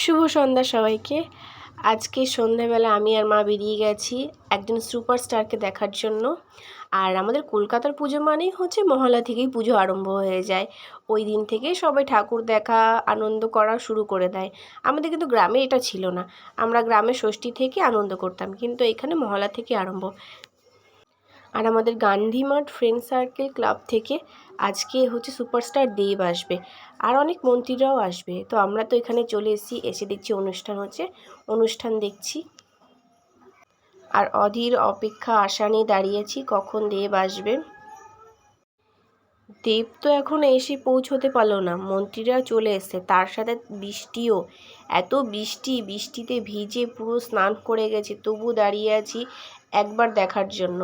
শুভ সন্ধ্যা সবাইকে। আজকে সন্ধ্যাবেলা আমি আর মা বেরিয়ে গেছি একজন সুপারস্টারকে দেখার জন্য। আর আমাদের কলকাতার পুজো মানেই হচ্ছে মহালয়া থেকেই পুজো আরম্ভ হয়ে যায়। ওই দিন থেকে সবাই ঠাকুর দেখা আনন্দ করা শুরু করে দেয়। আমাদের কিন্তু গ্রামে এটা ছিল না, আমরা গ্রামে ষষ্ঠী থেকে আনন্দ করতাম, কিন্তু এখানে মহালয়া থেকে আরম্ভ। আর আমাদের গান্ধী মাঠ ফ্রেন্ড সার্কেল ক্লাব থেকে আজকে হচ্ছে সুপারস্টার দেব আসবে, আর অনেক মন্ত্রীরাও আসবে। তো আমরা তো এখানে চলে এসেছি, এসে দেখছি অনুষ্ঠান হচ্ছে, অনুষ্ঠান দেখছি। আর অধীর অপেক্ষা আশা নিয়ে দাঁড়িয়েছি কখন দেব আসবে। দেব তো এখন এসে পৌঁছতে পারলো না, মন্ত্রীরা চলে এসছে, তার সাথে বৃষ্টিও। এত বৃষ্টিতে ভিজে পুরো স্নান করে গেছে, তবু দাঁড়িয়ে আছি একবার দেখার জন্য।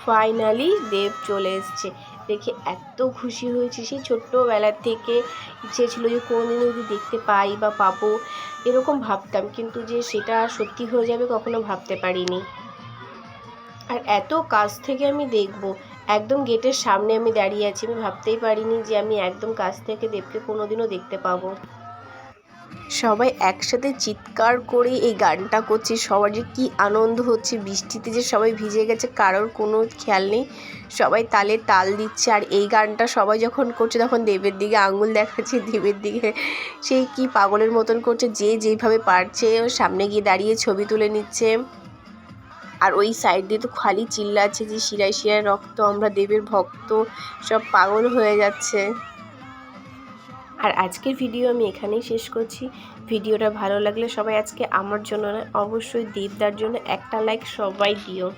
ফাইনালি দেব চলে এসছে, দেখে এত খুশি হয়েছি। সেই ছোট্টবেলার থেকে ইচ্ছে ছিল যে কোনোদিনও যদি দেখতে পাই বা পাবো, এরকম ভাবতাম, কিন্তু যে সেটা সত্যি হয়ে যাবে কখনো ভাবতে পারিনি। আর এত কাছ থেকে আমি দেখব, একদম গেটের সামনে আমি দাঁড়িয়ে আছি, আমি ভাবতেই পারিনি যে আমি একদম কাছ থেকে দেবকে কোনোদিনও দেখতে পাবো। সবাই একসাথে চিৎকার করে এই গানটা করছে, সবার যে কী আনন্দ হচ্ছে। বৃষ্টিতে যে সবাই ভিজে গেছে কারোর কোনো খেয়াল নেই, সবাই তালে তাল দিচ্ছে। আর এই গানটা সবাই যখন করছে তখন দেবের দিকে আঙুল দেখাচ্ছে, দেবের দিকে সেই কি পাগলের মতন করছে, যে যেভাবে পারছে সামনে গিয়ে দাঁড়িয়ে ছবি তুলে নিচ্ছে। আর ওই সাইড দিয়ে তো খালি চিল্লাচ্ছে যে শিরায় শিরায় রক্ত, আমরা দেবের ভক্ত, সব পাগল হয়ে যাচ্ছে। আর আজকের ভিডিও আমি এখানেই শেষ করছি। ভিডিওটা ভালো লাগলে সবাই আজকে আমার জন্য না, অবশ্যই দেবদার জন্য একটা লাইক সবাই দিও।